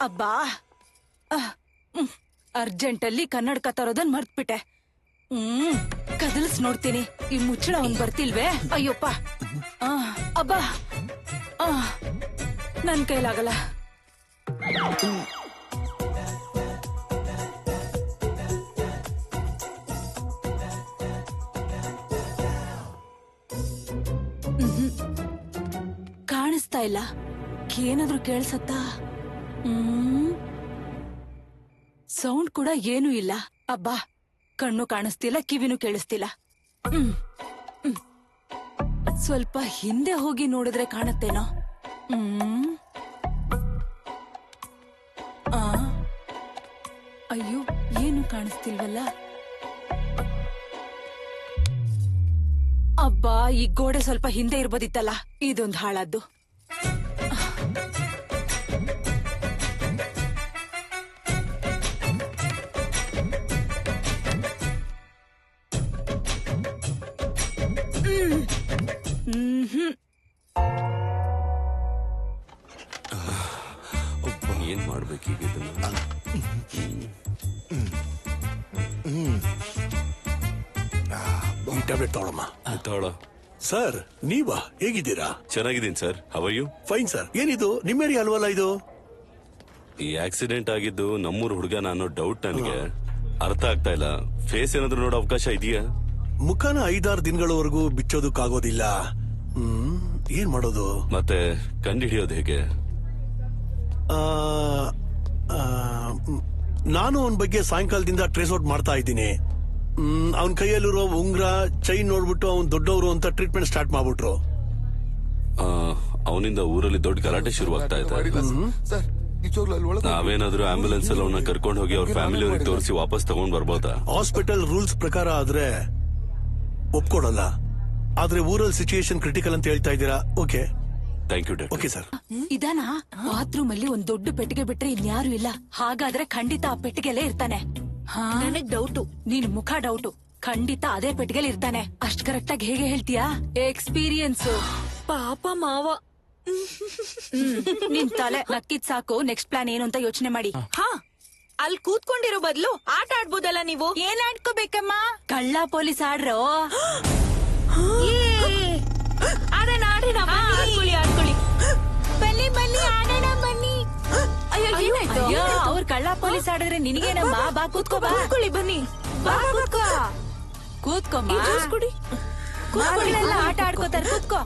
ಅಬ್ಬಾ ಅರ್ಜೆಂಟ್ ಅಲ್ಲಿ ಕನ್ನಡಕ ತರೋದನ್ ಮರ್ತ್ಬಿಟ್ಟೆ. ಕದಲ್ಸ್ ನೋಡ್ತೀನಿ. ಈ ಮುಚ್ಚಳ ಒಂದ್ ಬರ್ತಿಲ್ವೇ? ಅಯ್ಯಪ್ಪ, ಅಬ್ಬಾ ನನ್ ಕೈಲಾಗಲ್ಲ. ಕಾಣಿಸ್ತಾ ಇಲ್ಲ. ಏನಾದ್ರೂ ಕೇಳಿಸತ್ತಾ? ಸೌಂಡ್ ಕೂಡ ಏನೂ ಇಲ್ಲ. ಅಬ್ಬಾ, ಕಣ್ಣು ಕಾಣಿಸ್ತಿಲ್ಲ, ಕಿವಿನೂ ಕೇಳಿಸ್ತಿಲ್ಲ. ಸ್ವಲ್ಪ ಹಿಂದೆ ಹೋಗಿ ನೋಡಿದ್ರೆ ಕಾಣತ್ತೇನೋ. ಅಯ್ಯೋ, ಏನು ಕಾಣಿಸ್ತಿಲ್ವಲ್ಲ. ಅಬ್ಬಾ, ಈ ಗೋಡೆ ಸ್ವಲ್ಪ ಹಿಂದೆ ಇರ್ಬೋದಿತ್ತಲ್ಲ. ಇದೊಂದು ಹಾಳಾದ್ದು. ಏನ್ ಮಾಡ್ಬೇಕೀಗ? ಟ್ಯಾಬ್ಲೆಟ್ ತಗೊಳಮ್ಮ. ತಗೊಳ. ಸರ್, ನೀವಾ? ಹೇಗಿದ್ದೀರಾ? ಚೆನ್ನಾಗಿದ್ದೀನಿ sir. How are you? Fine sir. ಏನಿದು ನಿಮ್ಮೇರಿ ಅಲ್ವಲ್ಲ ಇದು? ಈ ಆಕ್ಸಿಡೆಂಟ್ ಆಗಿದ್ದು ನಮ್ಮೂರ್ ಹುಡುಗನ ಅನ್ನೋ ಡೌಟ್ ನನಗೆ. ಅರ್ಥ ಆಗ್ತಾ ಇಲ್ಲ. ಫೇಸ್ ಏನಾದ್ರು ನೋಡೋ ಅವಕಾಶ ಇದೆಯಾ? ಮುಖನ 5-6 ದಿನಗಳವರೆಗೂ ಬಿಚ್ಚೋದಕ್ಕಾಗೋದಿಲ್ಲ. ಏನ್ ಮಾಡೋದು? ಮತ್ತೆ ಕಂಡು ಹಿಡಿಯೋದು ಹೇಗೆ? ನಾನು ಅವನ ಬಗ್ಗೆ ಸಾಯಂಕಾಲದಿಂದ ಟ್ರೇಸ್ ಔಟ್ ಮಾಡ್ತಾ ಇದ್ದೀನಿ. ಅವನ್ ಕೈಯಲ್ಲಿರೋ ಉಂಗ್ರ, ಚೈನ್ ನೋಡ್ಬಿಟ್ಟು ಅವ್ನ್ ದೊಡ್ಡವರು ಅಂತ ಟ್ರೀಟ್ಮೆಂಟ್ ಸ್ಟಾರ್ಟ್ ಮಾಡ್ಬಿಟ್ರು. ಅವನಿಂದ ಊರಲ್ಲಿ ದೊಡ್ಡ ಗಲಾಟೆ ಶುರುವಾಗ್ತಾ ಇದೆ. ನಾವೇನಾದ್ರೂ ಆಂಬ್ಯುಲೆನ್ಸ್ ಅಲ್ಲಿ ಅವನ್ನ ಕರ್ಕೊಂಡು ಹೋಗಿ ಅವ್ರ ಫ್ಯಾಮಿಲಿ ಅವ್ರಿಗೆ ತೋರಿಸಿ ವಾಪಸ್ ತಗೊಂಡ್ ಬರ್ಬೋದಾ? ಹಾಸ್ಪಿಟಲ್ ರೂಲ್ಸ್ ಪ್ರಕಾರ ಆದ್ರೆ ಒಪ್ಕೊಡಲ್ಲ. ಆದ್ರೆ ಊರಲ್ಲಿ ಸಿಚುಯೇಷನ್ ಕ್ರಿಟಿಕಲ್ ಅಂತ ಹೇಳ್ತಾ ಇದ್ದೀರಾ. Okay, thank you doctor. Okay sir. ಇದಾನ ಬಾತ್ರೂಮ್ ಅಲ್ಲಿ ಒಂದ್ ದೊಡ್ಡ ಪೆಟ್ಟಿಗೆ ಬಿಟ್ರೆ ಇನ್ಯಾರು ಇಲ್ಲ. ಹಾಗಾದ್ರೆ ಖಂಡಿತ ಆ ಪೆಟ್ಟಿಗೆಲ್ಲೇ ಇರ್ತಾನೆ. ನನಗ್ ಡೌಟು. ನೀನ್ ಮುಖ ಡೌಟು. ಖಂಡಿತ ಅದೇ ಪೆಟ್ಟಿಗೆಲ್ ಇರ್ತಾನೆ. ಅಷ್ಟ್ ಕರೆಕ್ಟ್ ಆಗಿ ಹೇಗೆ ಹೇಳ್ತೀಯಾ? ಎಕ್ಸ್ಪೀರಿಯನ್ಸ್. ಪಾಪ ಮಾವ. ನಿನ್ ತಲೆ ನಕ್ಕಿದ್ ಸಾಕು. ನೆಕ್ಸ್ಟ್ ಪ್ಲಾನ್ ಏನು ಅಂತ ಯೋಚನೆ ಮಾಡಿ. ಅಲ್ಲಿ ಕೂತ್ಕೊಂಡಿರೋ ಬದಲು ಆಟ ಆಡ್ಬೋದಲ್ಲ ನೀವು? ಏನ್ ಆಡ್ಕೋಬೇಕಮ್ಮ? ಕಳ್ಳ ಪೊಲೀಸ್ ಆಡ್ರೋ. ಆಡೋಣ ಆಡೋಣ. ಆಡ್ಕೊಳ್ಳಿ. ಬನ್ನಿ ಬನ್ನಿ ಆಡೋಣ ಬನ್ನಿ. ಅಯ್ಯೋ, ಅವ್ರ ಕಳ್ಳ ಪೊಲೀಸ್ ಆಡಿದ್ರೆ ನಿನಗೇನಮ್ಮ? ಬಾ ಕೂತ್ಕೋ. ಕೂತ್ಕೊಳ್ಳಿ, ಬನ್ನಿ. ಬಾ ಕೂತ್ಕೋ. ಕೂತ್ಕೊಮ್ಮ. ಕುಡಿ. ಆಟ ಆಡ್ಕೋತಾರೆ. ಕೂತ್ಕೋ.